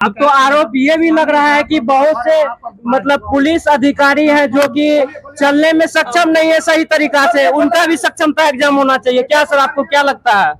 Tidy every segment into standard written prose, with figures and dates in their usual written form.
अब तो आरोप ये भी लग रहा है कि बहुत से मतलब पुलिस अधिकारी हैं जो कि चलने में सक्षम नहीं है सही तरीका से, उनका भी सक्षमता एग्जाम होना चाहिए। क्या सर, आपको क्या लगता है?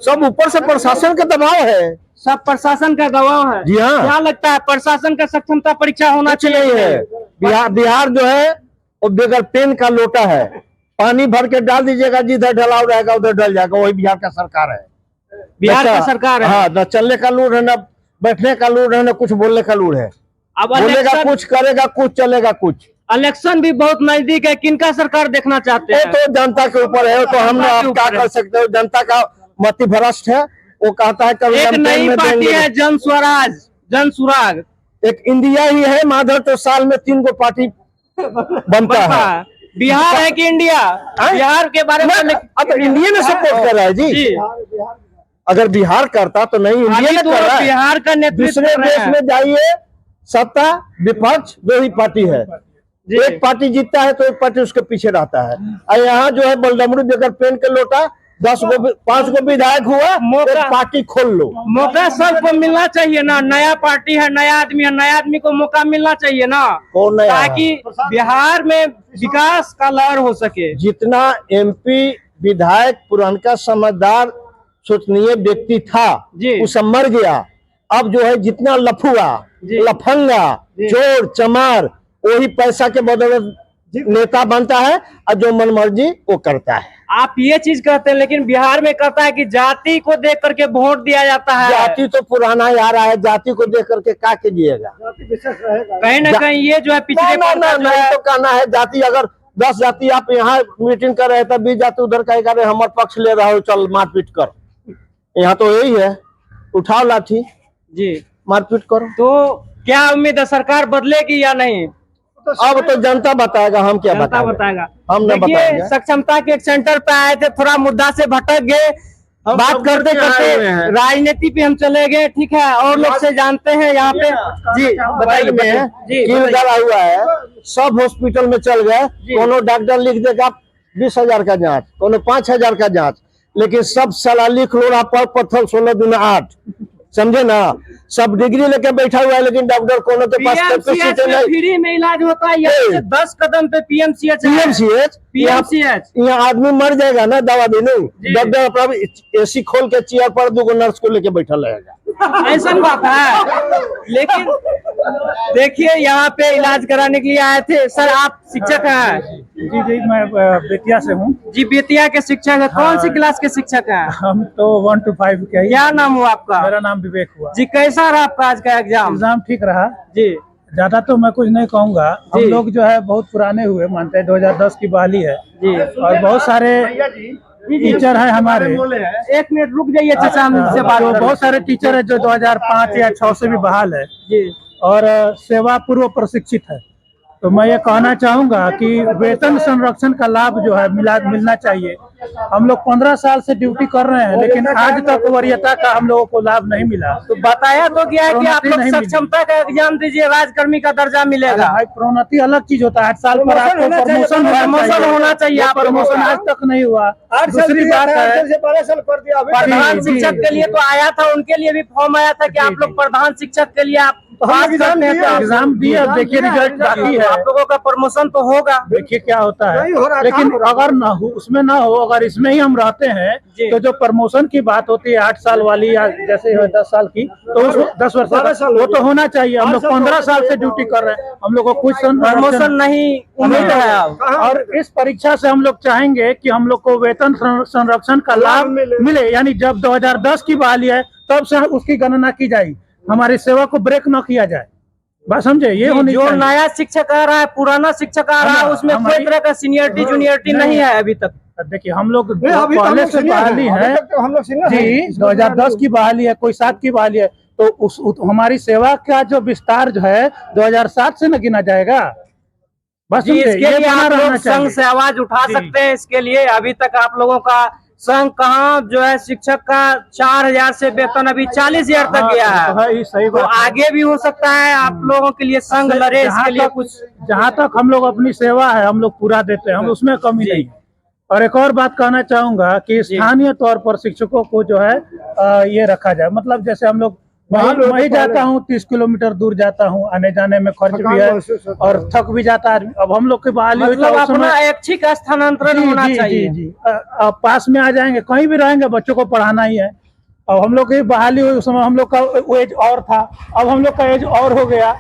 सब ऊपर से प्रशासन का दबाव है, सब प्रशासन का दबाव है। जी हाँ। क्या लगता है प्रशासन का सक्षमता परीक्षा होना चाहिए? नहीं है। बिहार जो है वो बगैर पेन का लोटा है, पानी भर के डाल दीजिएगा, जिधर ढलाव रहेगा उधर डल जाएगा। वही बिहार का सरकार है, बिहार का सरकार है। हाँ, न चलने का लूर है, न बैठने का लूर है, न कुछ बोलने का लूर है। अब बोलेगा कुछ, करेगा कुछ, चलेगा कुछ। इलेक्शन भी बहुत नजदीक है, किनका सरकार देखना चाहते हैं? तो जनता के ऊपर है, तो हम आप क्या कर सकते हो। जनता का मति भ्रष्ट है, वो कहता है कभी एक नई पार्टी है जन स्वराज, जन सुराग। एक इंडिया ही है माधर, तो साल में 3 गो पार्टी बनता है। बिहार है कि इंडिया? बिहार के बारे में अब इंडिया ने सपोर्ट कर रहा है जी। अगर बिहार करता तो नहीं, इंडिया ने कर रहा है। बिहार का नेतृत्व दूसरे देश में जाइए, सत्ता विपक्ष दो ही पार्टी है। एक पार्टी जीतता है तो एक पार्टी उसके पीछे रहता है। और यहाँ जो है बलडमरू बगैर पेन के लोटा, 5 गो विधायक हुआ, एक पार्टी खोल लो। मौका सबको मिलना चाहिए ना। नया पार्टी है, नया आदमी है, नया आदमी को मौका मिलना चाहिए ना, ताकि बिहार में विकास का लहर हो सके। जितना MP विधायक पुरानका समझदार सोचनीय व्यक्ति था, वो सब मर गया। अब जो है जितना लफुआ, लफंगा, चोर चमार, वही पैसा के बदौलत नेता बनता है और जो मनमर्जी वो करता है। आप ये चीज कहते हैं, लेकिन बिहार में कहता है कि जाति को देख करके वोट दिया जाता है। जाति तो पुराना ही आ रहा है, जाति को देख करके क्या कीजिएगा। कहीं ना कहीं ये जो है पिछले नहीं तो कहना है जाति, अगर 10 जाति आप यहाँ मीटिंग कर रहे थे, 20 जाति उधर कहेगा रे हमारे पक्ष ले रहा हो, चल मारपीट कर। यहाँ तो यही है, उठाओ लाठी जी, मारपीट करो। तो क्या उम्मीद है सरकार बदलेगी या नहीं? अब तो जनता बताएगा, हम क्या बताएगा, हम न बताएंगे। सक्षमता के एक सेंटर पे आए थे, थोड़ा मुद्दा से भटक गए, बात करते करते राजनीति पे हम चले गए। ठीक है, और लोग से जानते हैं यहाँ पे। जी बताइए। किल गला हुआ है, सब हॉस्पिटल में चल गए। कोनो डॉक्टर लिख देगा 20,000 का जांच, कोनो 5,000 का जांच, लेकिन सब साला लिख लो रहा पर पत्थर 16 दूना 8, समझे ना। सब डिग्री लेके बैठा हुआ है, लेकिन डॉक्टर कोनो के पास कैपेसिटी नहीं। फ्री में इलाज होता है, यहाँ 10 कदम पे PMCH। यहाँ आदमी मर जाएगा ना दवा देने, डॉक्टर अपना AC खोल के चेयर पर 2 नर्स को लेके बैठा रहेगा। ऐसा बात है। लेकिन देखिए, यहाँ पे इलाज कराने के लिए आए थे। सर, आप शिक्षक हैं? जी, मैं बेतिया से हूँ। जी, बेतिया के शिक्षक है। कौन सी क्लास के शिक्षक हैं? हम तो 1 to 5 के। क्या नाम हुआ आपका? मेरा नाम विवेक हुआ जी। कैसा रहा आपका आज का एग्जाम? ठीक रहा जी। ज्यादा तो मैं कुछ नहीं कहूँगा। हम लोग जो है बहुत पुराने हुए मानते हैं, 2010 की बहाली है जी, और बहुत सारे टीचर है हमारे। 1 मिनट रुक जाइए चाचा, हमसे बात। बहुत सारे टीचर है जो 2005 या 2006 से भी बहाल है जी, और सेवा पूर्व प्रशिक्षित है। तो मैं ये कहना चाहूंगा कि वेतन संरक्षण का लाभ जो है मिलना चाहिए। हम लोग 15 साल से ड्यूटी कर रहे हैं, लेकिन आज तक वरीयता का हम लोगों को लाभ नहीं मिला। तो बताया तो गया है कि आप लोग सक्षमता का एग्जाम दीजिए, राजकर्मी का दर्जा मिलेगा। भाई, प्रोन्नति अलग चीज होता है। 8 साल पर आपको प्रमोशन होना चाहिए। प्रमोशन आज तक नहीं हुआ। दूसरी बात है, प्रधान शिक्षक के लिए तो आया था, उनके लिए भी फॉर्म आया था कि आप लोग प्रधान शिक्षक के लिए आप एग्जाम दिए। देखिए रिजल्ट बाकी है, आप लोगों का प्रमोशन तो होगा। देखिए क्या होता है। लेकिन अगर ना हो, उसमें ना हो, अगर इसमें ही हम रहते हैं तो जो प्रमोशन की बात होती है 8 साल वाली या जैसे 10 साल की, तो 10 वर्ष वो तो होना चाहिए। हम लोग 15 साल से ड्यूटी कर रहे हैं, हम लोग को कुछ प्रमोशन नहीं उम्मीद है। और इस परीक्षा से हम लोग चाहेंगे कि हम लोग को वेतन संरक्षण का लाभ मिले। यानी जब 2010 की बहाली है तब से उसकी गणना की जाए, हमारी सेवा को ब्रेक न किया जाए। बस समझे, ये होनी जो चाहिए। नया शिक्षक आ रहा है, पुराना शिक्षक आ रहा है, उसमें कोई तरह का सीनियरटी जूनियरटी नहीं है अभी तक। देखिए हम लोग पहले से बहाली है जी, 2010 की बहाली है, कोई 7 की बहाली है, तो हमारी सेवा का जो विस्तार जो है 2007 से न गिना जाएगा। बस जी, इसके लिए आप लोग संघ से आवाज उठा सकते हैं। इसके लिए अभी तक आप लोगों का संघ कहाँ जो है, शिक्षक का 4,000 से वेतन अभी 40,000 तक गया है। सही तो आगे भी हो सकता है आप लोगों के लिए संघ लड़े इसके लिए कुछ। जहाँ तक हम लोग अपनी सेवा है हम लोग पूरा देते हैं, हम उसमें कमी नहीं है। और एक और बात कहना चाहूंगा कि स्थानीय तौर पर शिक्षकों को जो है ये रखा जाए। मतलब जैसे हम लोग मैं जाता हूँ 30 किलोमीटर दूर जाता हूँ, आने जाने में खर्च भी है और थक भी जाता है। अब हम लोग की बहाली हुई मतलब अपना ऐच्छिक स्थानांतरण होना चाहिए। जी। अब पास में आ जाएंगे, कहीं भी रहेंगे, बच्चों को पढ़ाना ही है। अब हम लोग की बहाली हुई, उस समय हम लोग का एज और था, अब हम लोग का एज और हो गया।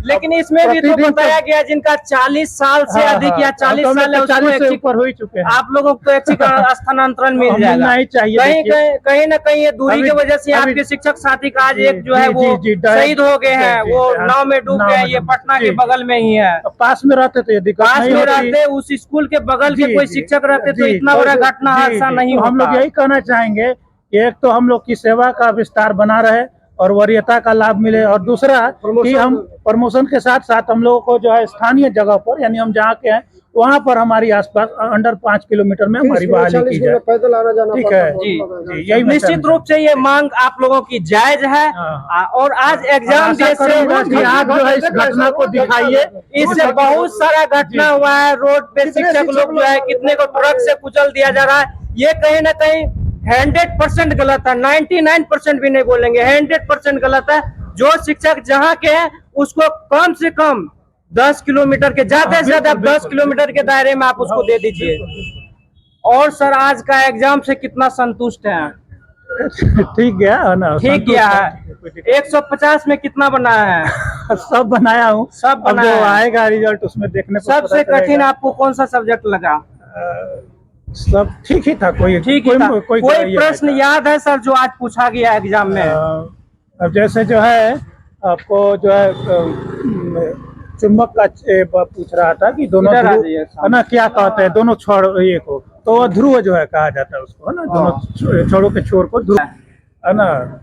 लेकिन इसमें भी तो बताया गया जिनका 40 साल से अधिक या 40 साल है उसको 40 से ऊपर हो ही चुके हैं। आप लोगों को ऐच्छिक स्थानांतरण मिल जाएगा। मिलना ही चाहिए। कहीं ना कहीं ये दूरी की वजह से आपके शिक्षक साथी का आज एक जो है वो शहीद हो गए हैं, वो नाव में डूब गए। ये पटना के बगल में ही है, पास में रहते तो ये दिक्कत पास में रहते, उस स्कूल के बगल के कोई शिक्षक रहते तो इतना बड़ा घटना हादसा नहीं होता। हम लोग यही कहना चाहेंगे कि एक तो हम लोग की सेवा का विस्तार बना रहे और वरीयता का लाभ मिले, और दूसरा कि हम प्रमोशन के साथ साथ हम लोगों को जो है स्थानीय जगह पर, यानी हम जहाँ के हैं वहाँ पर हमारी आसपास अंडर 5 किलोमीटर में हमारी बहाली की जाए। पैदल आना जाना, ठीक है जी। यही निश्चित रूप से ये मांग आप लोगों की जायज है। और आज एग्जाम आप जो है इस घटना को दिखाइए। इससे बहुत सारा घटना हुआ है, रोड पे शिक्षक लोग जो है कितने को ट्रक से कुचल दिया जा रहा है। ये कहीं ना कहीं 100% गलत है, 99% भी नहीं बोलेंगे, 100% गलत है। जो शिक्षक जहाँ के हैं उसको कम से कम 10 किलोमीटर के, ज्यादा से ज्यादा 10 किलोमीटर के दायरे में आप उसको दे दीजिए। और सर आज का एग्जाम से कितना संतुष्ट है? ठीक गया है ना? ठीक गया है। 150 में कितना बनाया है? सब बनाया हूँ, सब बनाया। जो आएगा रिजल्ट उसमें देखने को। सबसे कठिन आपको कौन सा सब्जेक्ट लगा? सब ठीक ही था, कोई प्रश्न याद है सर जो आज पूछा गया एग्जाम में? अब जैसे जो है आपको जो है चुंबक का पूछ रहा था कि दोनों है ना, क्या कहते हैं दोनों छोर ये को, तो ध्रुव जो है कहा जाता है उसको, है ना, दोनों छोरों के छोर को ध्रुव, है ना।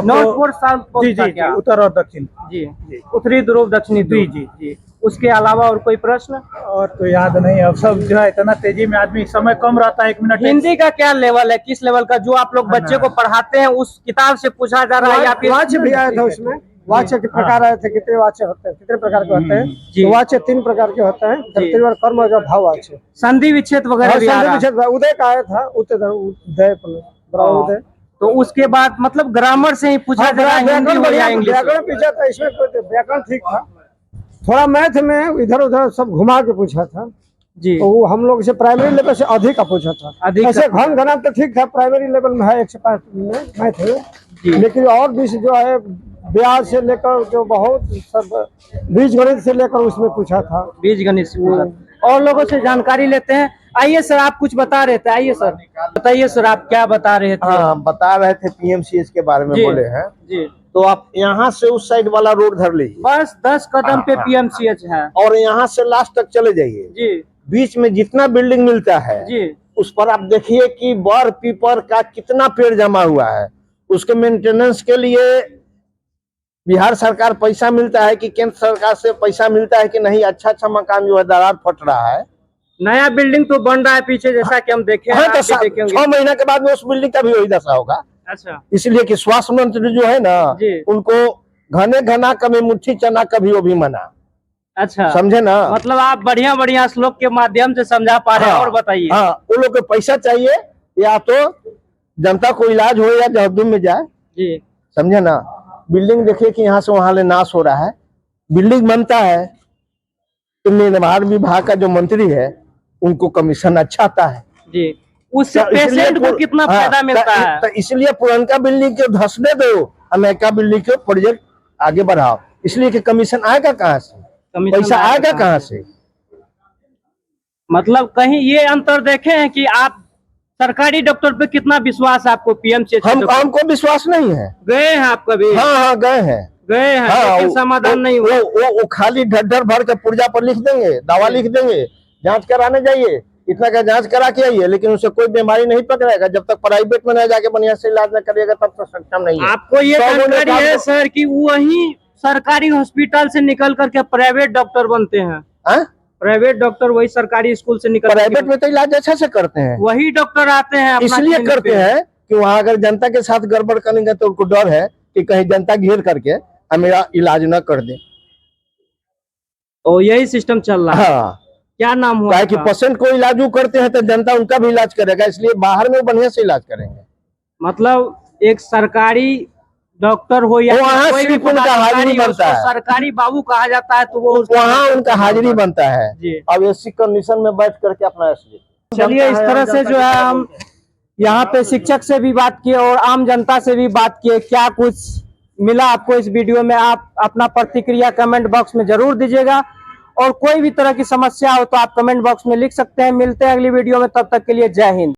नॉर्थ और साउथ जी, उत्तर और दक्षिण जी, उत्तरी ध्रुव दक्षिणी ध्रुव जी। उसके अलावा और कोई प्रश्न? और तो याद नहीं, अब सब जो है इतना तेजी में आदमी, समय कम रहता है, 1 मिनट। हिंदी का क्या लेवल है, किस लेवल का जो आप लोग बच्चे को पढ़ाते हैं उस किताब से पूछा जा रहा है या फिर? वाच्य भी आया था उसमें, वाच्य के प्रकार आए थे, कितने वाच्य होते हैं, कितने प्रकार के होते हैं? तो वाच्य 3 प्रकार के होते हैं, कर्म और भाव वाच्य, संधि विच्छेद वगैरह भी आ रहा है। उदय का आया था, उदय। तो उसके बाद मतलब ग्रामर से ही पूछा जा रहा है, हिंदी हो या इंग्लिश? व्याकरण पूछा था, इसमें व्याकरण ठीक था, थोड़ा मैथ में इधर उधर सब घुमा के पूछा था जी। तो वो हम लोग से प्राइमरी लेवल से अधिक का पूछा था। ऐसे घन घना तो ठीक था, प्राइमरी लेवल में है 105 में मैथ है, लेकिन और भी जो है ब्याज से लेकर जो बहुत सब बीज गणित से लेकर उसमें पूछा था, बीज गणित से पूछा। और लोगों से जानकारी लेते हैं। आइए सर, आप कुछ बता रहे थे, आइए सर बताइए सर, आप क्या बता रहे थे? हाँ, बता रहे थे पीएमसीएच के बारे में बोले हैं जी। तो आप यहाँ से उस साइड वाला रोड धर लीजिए, बस 10 कदम पे पीएमसीएच है, और यहाँ से लास्ट तक चले जाइए जी। बीच में जितना बिल्डिंग मिलता है जी, उस पर आप देखिए कि बर पीपर का कितना पेड़ जमा हुआ है। उसके मेंटेनेंस के लिए बिहार सरकार पैसा मिलता है कि केंद्र सरकार से पैसा मिलता है कि नहीं? अच्छा मकान जो है दरार फट रहा है, नया बिल्डिंग तो बन रहा है पीछे, जैसा कि हम देखे हैं। तो 6 महीना के बाद में उस बिल्डिंग का भी वही दशा होगा। अच्छा, इसलिए कि स्वास्थ्य मंत्री जो है ना, उनको घने घना कभी मुट्ठी चना कभी वो भी मना। अच्छा, समझे ना? मतलब आप बढ़िया श्लोक के माध्यम से समझा पा रहे हैं। और बताइए। हाँ, वो लोग को पैसा चाहिए, या तो जनता को इलाज हो या जहन्नुम में जाए जी, समझे ना। बिल्डिंग देखिए कि यहाँ से वहां ले नाश हो रहा है, बिल्डिंग बनता है तो निर्माण विभाग का जो मंत्री है उनको कमीशन अच्छा आता है जी, उससे पेशेंट को कितना फायदा मिलता है। तो इसलिए पुरानका बिल्डिंग को धसने दो, नया बिल्डिंग के प्रोजेक्ट आगे बढ़ाओ, इसलिए कि कमीशन आएगा कहाँ से, पैसा आएगा कहाँ से? मतलब कहीं ये अंतर देखे हैं कि आप सरकारी डॉक्टर पे कितना विश्वास है आपको? पीएमसीएच हमको विश्वास नहीं है। गए हैं आप कभी? हाँ, गए हैं, लेकिन समाधान नहीं हुआ। वो खाली ढड्ढर भर के पुर्जा पर लिख देंगे, दवा लिख देंगे, जांच कराने जाइए, इतना का जांच करा के आइए, लेकिन उसे कोई बीमारी नहीं पकड़ेगा। जब तक प्राइवेट में न जाके बढ़िया से इलाज न करिएगा तब तक सक्षम नहीं है। आपको ये जानकारी है सर कि वही सरकारी हॉस्पिटल से निकल करके प्राइवेट डॉक्टर बनते हैं? प्राइवेट डॉक्टर वही सरकारी स्कूल से निकल, प्राइवेट में तो इलाज अच्छा से करते हैं, वही डॉक्टर आते हैं। इसलिए करते हैं कि वहाँ अगर जनता के साथ गड़बड़ करेंगे तो उनको डर है कि कहीं जनता घेर करके मेरा इलाज न कर दे। तो यही सिस्टम चल रहा है। हाँ, क्या नाम हुआ? कि पेशेंट को इलाज करते हैं तो जनता उनका भी इलाज करेगा, इसलिए बाहर में बढ़िया से इलाज करेंगे। मतलब एक सरकारी डॉक्टर हो या वहाँ कोई भी सिर्फ उनका पदाधिकारी हाजिरी हो, बनता उसको है। सरकारी बाबू कहा जाता है, तो वो वहाँ उनका हाजिरी बनता है। जी। अब एसी कंडीशन में बैठ करके अपना एसी चलिए, इस तरह से जो है हम यहाँ पे शिक्षक से भी बात किए और आम जनता से भी बात किए। क्या कुछ मिला आपको इस वीडियो में, आप अपना प्रतिक्रिया कमेंट बॉक्स में जरूर दीजिएगा। और कोई भी तरह की समस्या हो तो आप कमेंट बॉक्स में लिख सकते हैं। मिलते हैं अगली वीडियो में, तब तक के लिए जय हिंद।